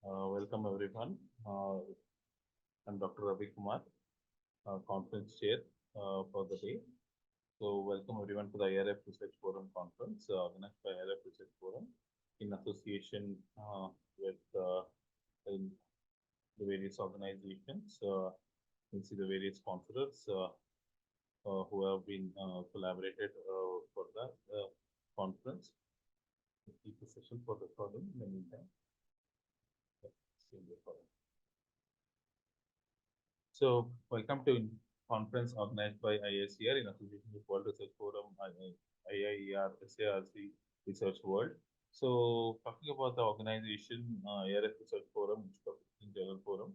Welcome everyone. I'm Dr. Ravi Kumar, Conference Chair for the day. So, welcome everyone to the IRF Research Forum Conference organized by IRF Research Forum in association with in the various organizations. You see the various sponsors who have been collaborated for the conference. Keep the session for recording in the meantime. So, welcome to conference organized by ISER in association with World Research Forum, IIER, SARC Research World. So, talking about the organization, IRF Research Forum, Institute General Forum,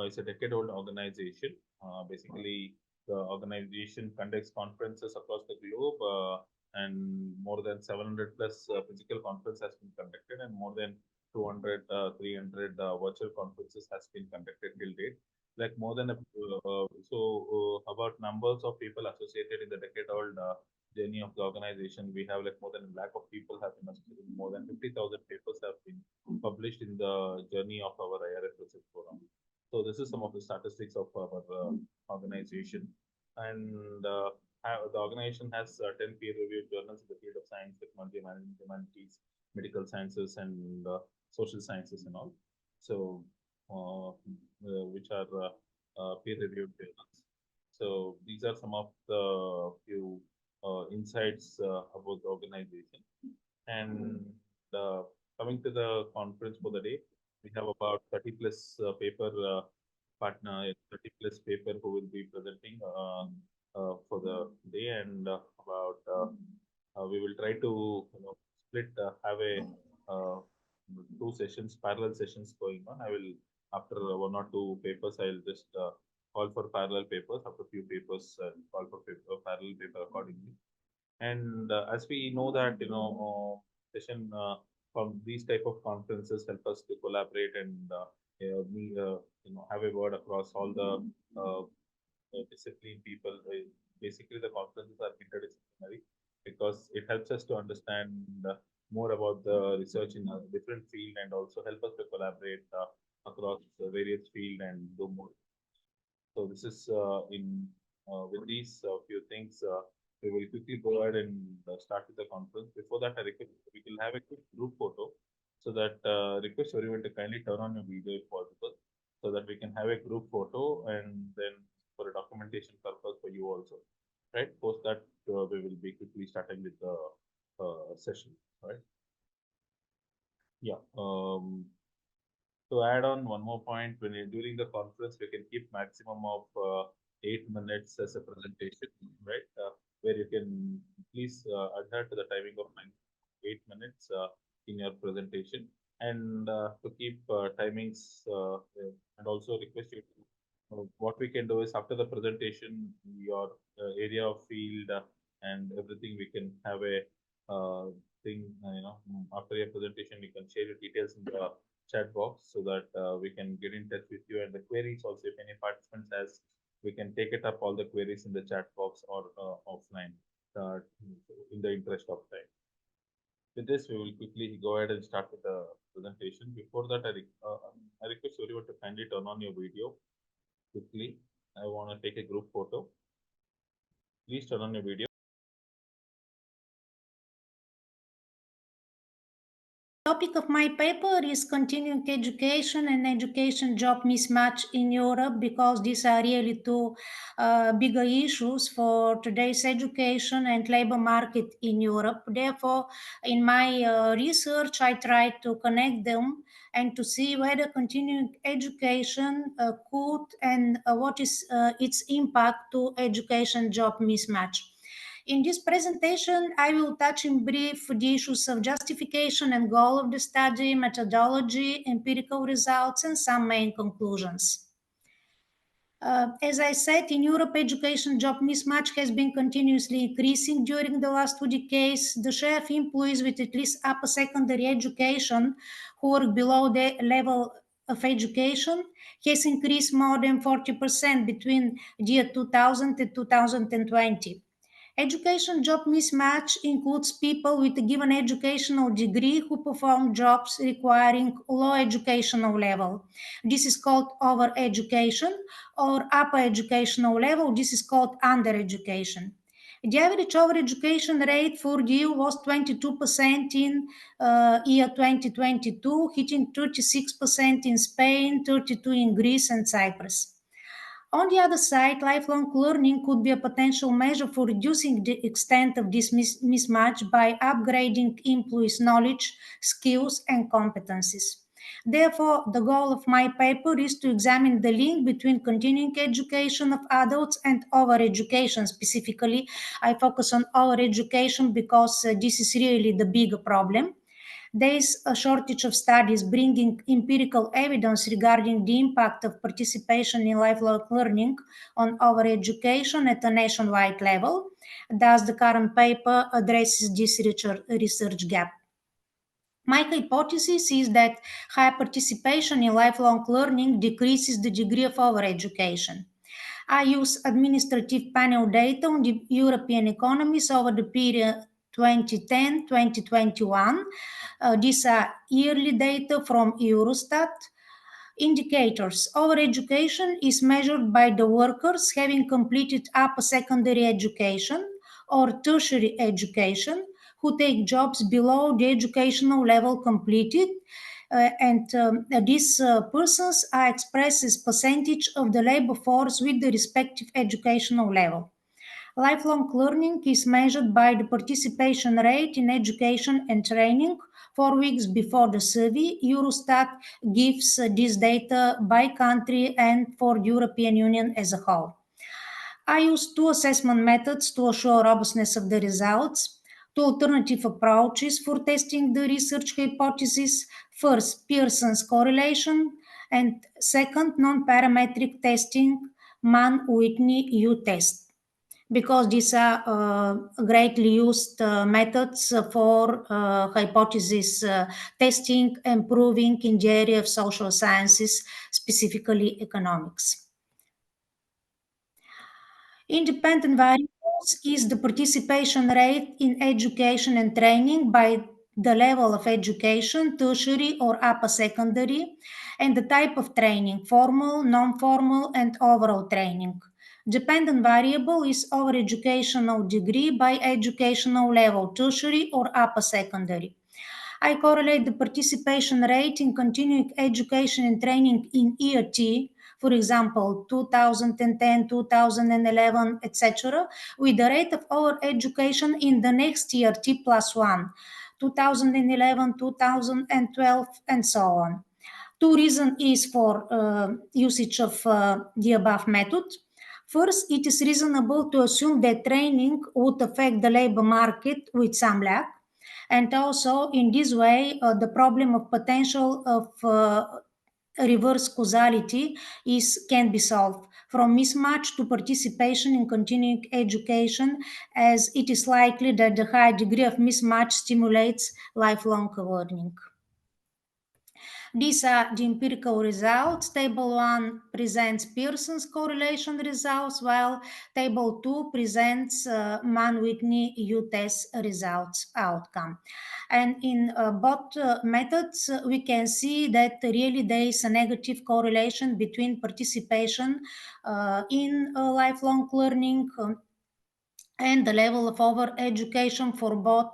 it's a decade-old organization. Basically, the organization conducts conferences across the globe, and more than 700 plus physical conference has been conducted, and more than 200, 300 virtual conferences has been conducted till date. Like more than about numbers of people associated in the decade-old journey of the organization, we have like more than a lakh of people have been associated. More than 50,000 papers have been published in the journey of our IRF Research Forum. So this is some of the statistics of our organization, and the organization has 10 peer-reviewed journals in the field of science, technology, management, humanities, medical sciences, and social sciences, and all. So which are peer-reviewed journals. So these are some of the few insights about the organization. And coming to the conference for the day, we have about 30 plus paper partner, 30 plus paper who will be presenting for the day, and about we will try to split, have a two sessions, parallel sessions going on. I will, after one or two papers, I'll just call for parallel papers. After a few papers, call for parallel paper accordingly. And as we know that session from these type of conferences help us to collaborate and have a word across all the discipline people. Basically, the conferences are interdisciplinary because it helps us to understand more about the research in a different field, and also help us to collaborate across the various field and do more. So this is in with these few things, we will quickly go ahead and start with the conference. Before that, I request we will have a quick group photo, so that request everyone to kindly turn on your video if possible, so that we can have a group photo, and then for a documentation purpose for you also. Right? Post that, we will be quickly starting with the session. Right? Yeah. To add on one more point, when you're during the conference, we can keep maximum of 8 minutes as a presentation, right? Where you can please adhere to the timing of 8 minutes in your presentation, and to keep timings, and also request you to, what we can do is after the presentation, your area of field and everything, we can have a thing, after your presentation, you can share your details in the chat box, so that we can get in touch with you, and the queries also, if any participants has, we can take it up all the queries in the chat box or offline in the interest of time. With this, we will quickly go ahead and start with the presentation. Before that, I request everyone to kindly turn on your video quickly. I want to take a group photo. Please turn on your video. Topic of my paper is continuing education and education job mismatch in Europe, because these are really two bigger issues for today's education and labor market in Europe. Therefore, in my research, I try to connect them and to see whether continuing education could and what is its impact to education job mismatch. In this presentation, I will touch in brief the issues of justification and goal of the study, methodology, empirical results, and some main conclusions. As I said, in Europe, education job mismatch has been continuously increasing during the last 2 decades. The share of employees with at least upper secondary education who work below the level of education has increased more than 40% between the year 2000 and 2020. Education job mismatch includes people with a given educational degree who perform jobs requiring low educational level. This is called overeducation, or upper educational level. This is called undereducation. The average overeducation rate for the EU was 22% in year 2022, hitting 36% in Spain, 32% in Greece and Cyprus. On the other side, lifelong learning could be a potential measure for reducing the extent of this mismatch by upgrading employees' knowledge, skills, and competencies. Therefore, the goal of my paper is to examine the link between continuing education of adults and overeducation. Specifically, I focus on overeducation because this is really the bigger problem. There is a shortage of studies bringing empirical evidence regarding the impact of participation in lifelong learning on our education at a nationwide level. Thus, the current paper addresses this research gap. My hypothesis is that high participation in lifelong learning decreases the degree of overeducation. I use administrative panel data on the European economies over the period 2010-2021. These are yearly data from Eurostat. Indicators. Overeducation is measured by the workers having completed upper secondary education or tertiary education who take jobs below the educational level completed. These persons are expressed as percentage of the labor force with the respective educational level. Lifelong learning is measured by the participation rate in education and training. 4 weeks before the survey, Eurostat gives this data by country and for the European Union as a whole. I use two assessment methods to assure robustness of the results, two alternative approaches for testing the research hypothesis. First, Pearson's correlation, and second, non-parametric testing, Mann-Whitney U-test, because these are greatly used methods for hypothesis testing and proving in the area of social sciences, specifically economics. Independent variables is the participation rate in education and training by the level of education, tertiary or upper secondary, and the type of training, formal, non-formal, and overall training. Dependent variable is our educational degree by educational level, tertiary or upper secondary. I correlate the participation rate in continuing education and training in year T, for example, 2010, 2011, etc., with the rate of our education in the next year T plus 1, 2011, 2012, and so on. Two reasons is for usage of the above method. First, it is reasonable to assume that training would affect the labor market with some lag. And also, in this way, the problem of potential of reverse causality can be solved from mismatch to participation in continuing education, as it is likely that the high degree of mismatch stimulates lifelong learning. These are the empirical results. Table 1 presents Pearson's correlation results, while Table 2 presents Mann-Whitney U-test results outcome. And in both methods, we can see that really there is a negative correlation between participation in lifelong learning and the level of over education for both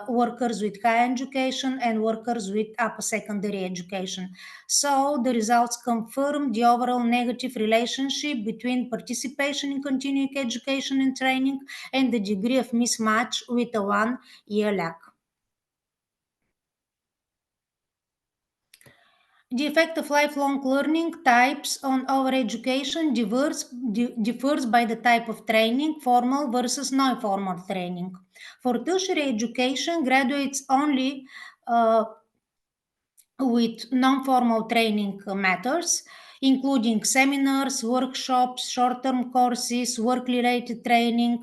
workers with high education and workers with upper secondary education. So the results confirm the overall negative relationship between participation in continuing education and training and the degree of mismatch with a 1 year lag. The effect of lifelong learning types on our education differs by the type of training, formal versus non-formal training. For tertiary education, graduates only with non-formal training matters. including seminars, workshops, short-term courses, work-related training,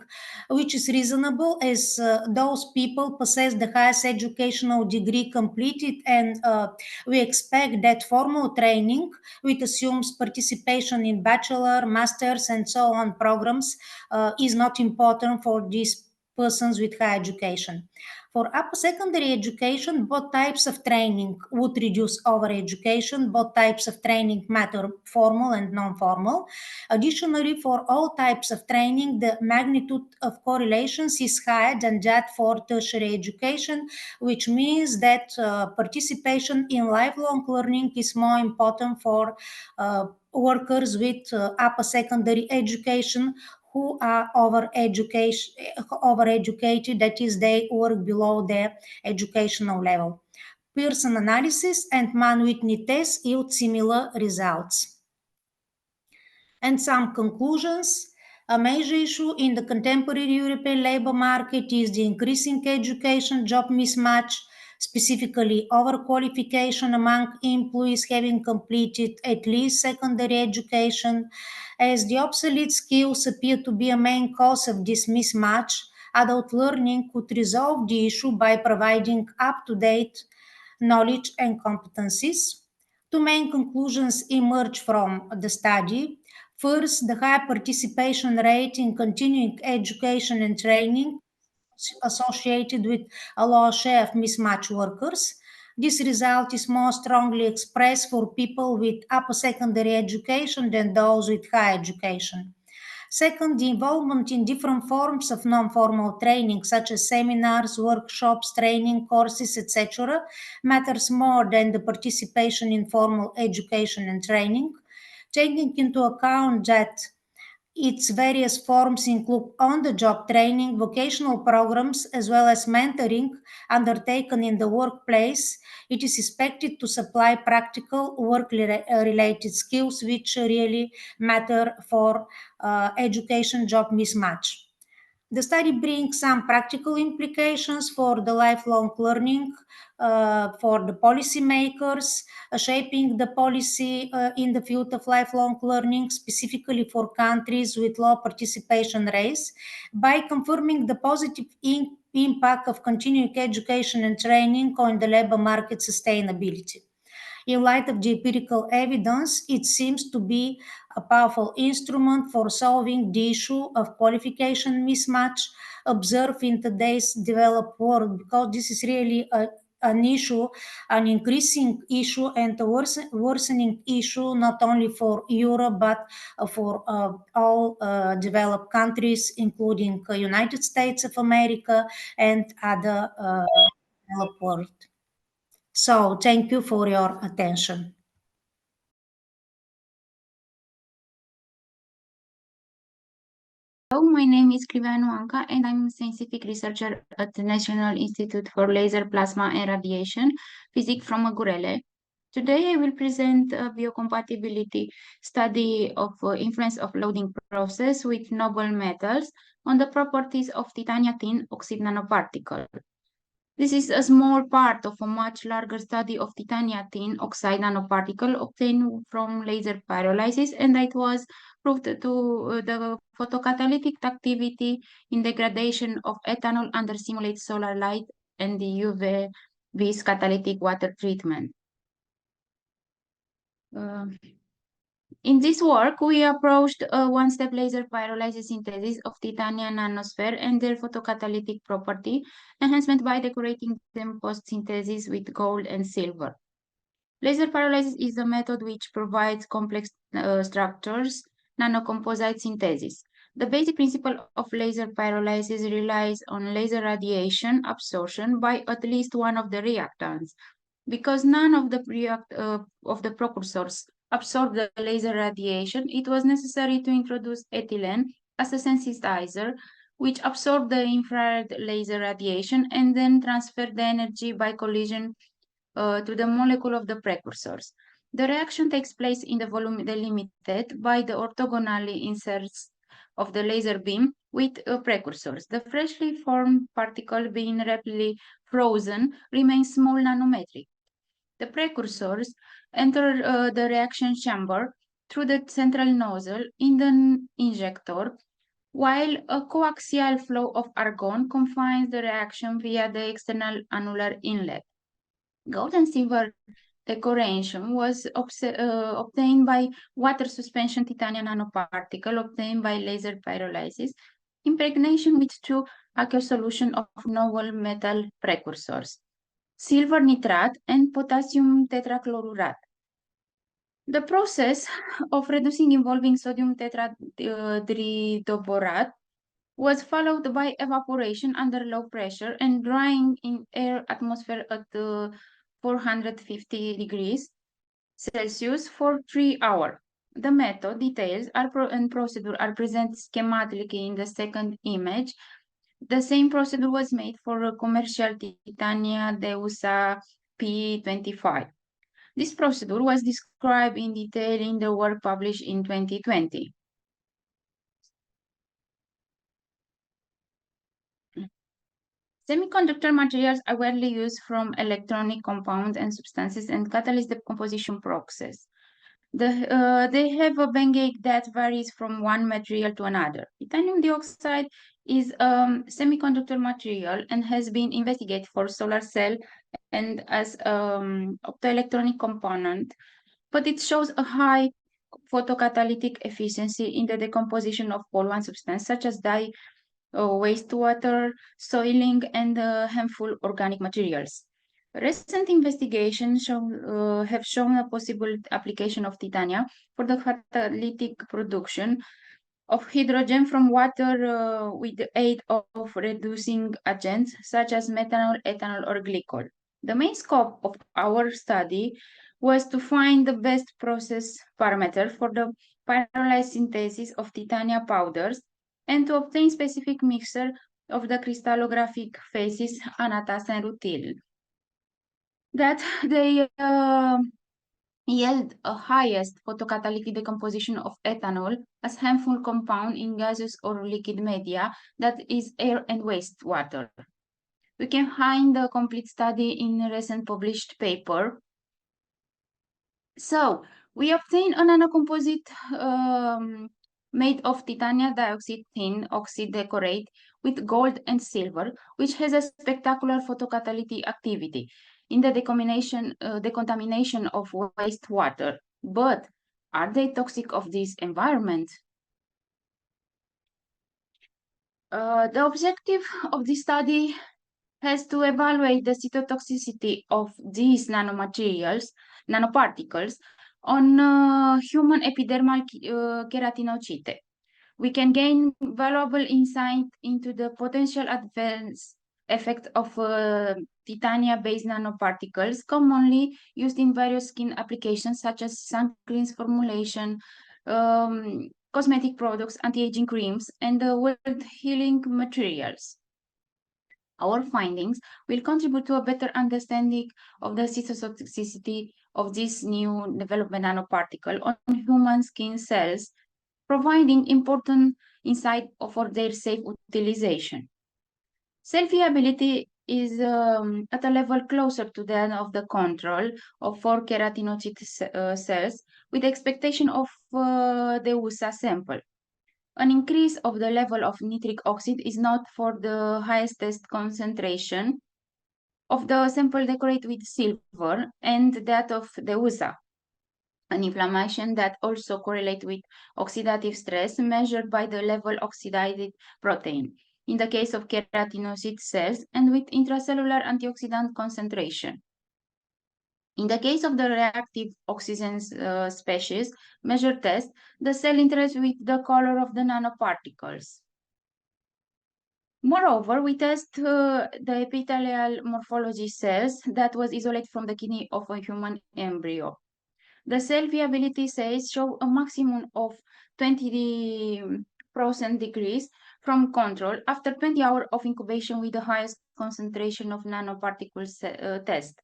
which is reasonable as those people possess the highest educational degree completed, and we expect that formal training, which assumes participation in bachelor, master's, and so on programs, is not important for these persons with high education. For upper secondary education, both types of training would reduce overeducation. Both types of training matter, formal and non-formal. Additionally, for all types of training, the magnitude of correlations is higher than that for tertiary education, which means that participation in lifelong learning is more important for workers with upper secondary education who are overeducated, that is, they work below their educational level. Pearson analysis and Mann-Whitney test yield similar results. And some conclusions. A major issue in the contemporary European labor market is the increasing education job mismatch, specifically overqualification among employees having completed at least secondary education. As the obsolete skills appear to be a main cause of this mismatch, adult learning could resolve the issue by providing up to date knowledge and competencies. Two main conclusions emerge from the study. First, the high participation rate in continuing education and training associated with a low share of mismatched workers. This result is more strongly expressed for people with upper secondary education than those with high education. Second, the involvement in different forms of non-formal training, such as seminars, workshops, training courses, etc., matters more than the participation in formal education and training. Taking into account that its various forms include on the job training, vocational programs, as well as mentoring undertaken in the workplace. It is expected to supply practical work related skills which really matter for education job mismatch. The study brings some practical implications for the lifelong learning, for the policymakers, shaping the policy in the field of lifelong learning, specifically for countries with low participation rates, by confirming the positive impact of continuing education and training on the labor market sustainability. In light of the empirical evidence, it seems to be a powerful instrument for solving the issue of qualification mismatch observed in today's developed world, because this is really an issue, an increasing issue, and a worsening issue not only for Europe but for all developed countries, including United States of America and other developed world. So thank you for your attention. Hello, my name is Cliveanu Anca, and I'm a scientific researcher at the National Institute for Laser, Plasma, and Radiation Physics from Agurele. Today, I will present a biocompatibility study of influence of loading process with noble metals on the properties of titanium tin oxide nanoparticle. This is a small part of a much larger study of titanium tin oxide nanoparticle obtained from laser pyrolysis, and it was proved to the photocatalytic activity in degradation of ethanol under simulated solar light and the UV catalytic water treatment. In this work, we approached a one-step laser pyrolysis synthesis of titanium nanosphere and their photocatalytic property, enhancement by decorating them post-synthesis with gold and silver. Laser pyrolysis is a method which provides complex structures, nanocomposite synthesis. The basic principle of laser pyrolysis relies on laser radiation absorption by at least one of the reactants. Because none of the precursors absorb the laser radiation, it was necessary to introduce ethylene as a sensitizer, which absorbed the infrared laser radiation and then transferred the energy by collision to the molecule of the precursors. The reaction takes place in the volume delimited by the orthogonally inserts of the laser beam with precursors. The freshly formed particle being rapidly frozen remains small nanometric. The precursors enter the reaction chamber through the central nozzle in the injector, while a coaxial flow of argon confines the reaction via the external annular inlet. Gold and silver decoration was obtained by water suspension titanium nanoparticle obtained by laser pyrolysis, impregnation with two aqueous solution of novel metal precursors, silver nitrate and potassium tetrachlorurat. The process of reducing involving sodium tetrahydroborat was followed by evaporation under low pressure and drying in air atmosphere at 450 degrees Celsius for 3 hours. The method details and procedure are presented schematically in the second image. The same procedure was made for a commercial Titania Deusa P25. This procedure was described in detail in the work published in 2020. Semiconductor materials are widely used from electronic compounds and substances and catalyst decomposition process. They have a bang gate that varies from one material to another. Titanium dioxide is a semiconductor material and has been investigated for solar cell and as optoelectronic component, but it shows a high photocatalytic efficiency in the decomposition of pollutant substances such as dye, wastewater, soiling, and harmful organic materials. Recent investigations have shown a possible application of titanium for the catalytic production of hydrogen from water with the aid of reducing agents such as methanol, ethanol, or glycol. The main scope of our study was to find the best process parameter for the pyrolyzed synthesis of titanium powders and to obtain specific mixture of the crystallographic phases anatase and rutil. That they yield a highest photocatalytic decomposition of ethanol as harmful compound in gaseous or liquid media, that is air and wastewater. We can find the complete study in a recent published paper. So we obtain a nanocomposite made of titanium dioxide thin oxide decorate with gold and silver, which has a spectacular photocatalytic activity in the decontamination of wastewater. But are they toxic of this environment? The objective of this study has to evaluate the cytotoxicity of these nanoparticles, on human epidermal keratinocyte. We can gain valuable insight into the potential adverse effect of titanium-based nanoparticles commonly used in various skin applications such as sun creams formulation, cosmetic products, anti-aging creams, and wound healing materials. Our findings will contribute to a better understanding of the cytotoxicity of this new development nanoparticle on human skin cells, providing important insight for their safe utilization. Cell viability is at a level closer to that of the control of 4 keratinocyte cells with expectation of the USA sample. An increase of the level of nitric oxide is not for the highest test concentration of the sample decorated with silver and that of the USA. An inflammation that also correlates with oxidative stress measured by the level oxidized protein in the case of keratinocyte cells and with intracellular antioxidant concentration. In the case of the reactive oxygen species measure test, the cell interacts with the color of the nanoparticles. Moreover, we test the epithelial morphology cells that was isolated from the kidney of a human embryo. The cell viability cells show a maximum of 20% decrease from control after 20 hours of incubation with the highest concentration of nanoparticles test.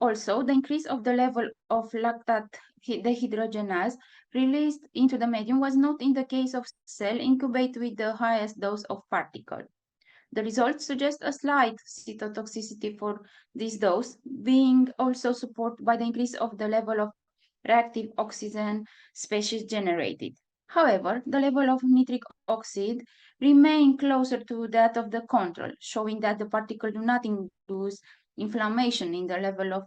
Also, the increase of the level of lactate dehydrogenase released into the medium was not in the case of cell incubated with the highest dose of particle. The results suggest a slight cytotoxicity for this dose, being also supported by the increase of the level of reactive oxygen species generated. However, the level of nitric oxide remain closer to that of the control, showing that the particles do not induce inflammation in the level of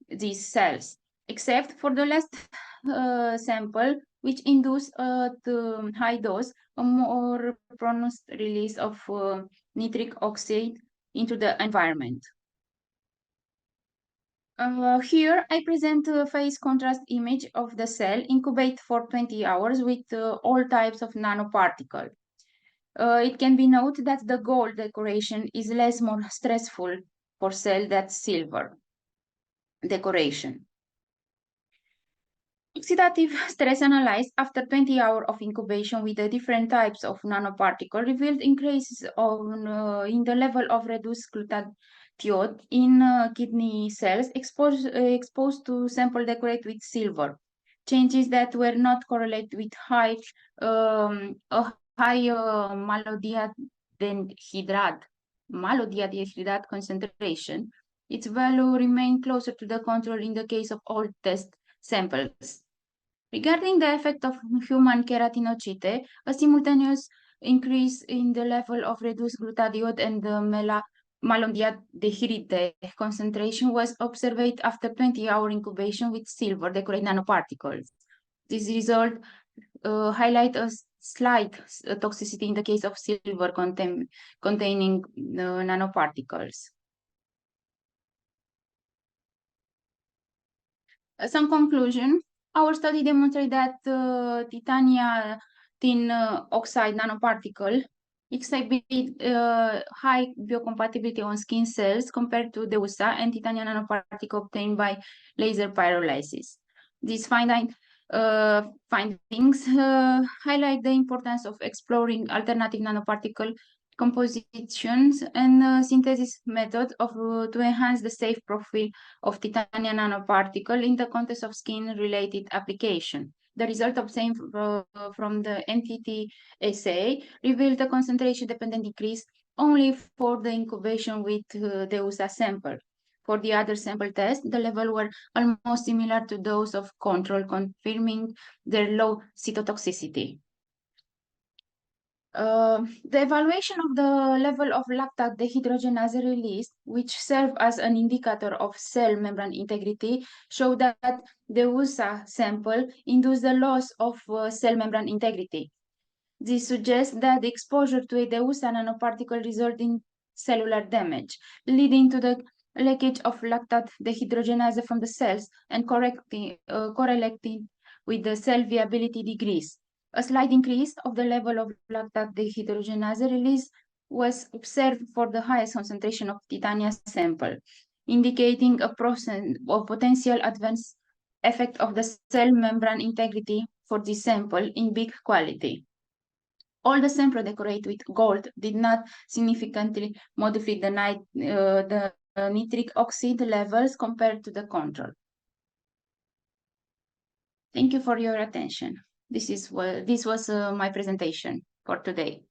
these cells, except for the last sample, which induced at high dose a more pronounced release of nitric oxide into the environment. Here I present a phase contrast image of the cell incubate for 20 hours with all types of nanoparticle. It can be noted that the gold decoration is less more stressful for cell than silver decoration. Oxidative stress analysis after 20 hours of incubation with the different types of nanoparticle revealed increases in the level of reduced glutathione in kidney cells exposed to sample decorated with silver. Changes that were not correlated with a high malodihydride concentration. Its value remained closer to the control in the case of all test samples. Regarding the effect of human keratinocyte, a simultaneous increase in the level of reduced glutathione and the malondialdehyde concentration was observed after 20-hour incubation with silver decorated nanoparticles. This result highlight a slight toxicity in the case of silver containing nanoparticles. Some conclusion. Our study demonstrated that titania tin oxide nanoparticle exhibit high biocompatibility on skin cells compared to the USA and titanium nanoparticle obtained by laser pyrolysis. These findings highlight the importance of exploring alternative nanoparticle compositions and synthesis method to enhance the safe profile of titanium nanoparticle in the context of skin-related application. The result obtained from the NTT assay revealed a concentration-dependent decrease only for the incubation with the USA sample. For the other sample test, the levels were almost similar to those of control, confirming their low cytotoxicity. The evaluation of the level of lactate dehydrogenase release, which serve as an indicator of cell membrane integrity, showed that the USA sample induced the loss of cell membrane integrity. This suggests that the exposure to a DEUSA nanoparticle resulted in cellular damage, leading to the leakage of lactate dehydrogenase from the cells and correlating with the cell viability degrees. A slight increase of the level of lactate dehydrogenase release was observed for the highest concentration of titania sample, indicating a potential adverse effect of the cell membrane integrity for this sample in big quality. All the samples decorated with gold did not significantly modify the nitric oxide levels compared to the control. Thank you for your attention. This was my presentation for today.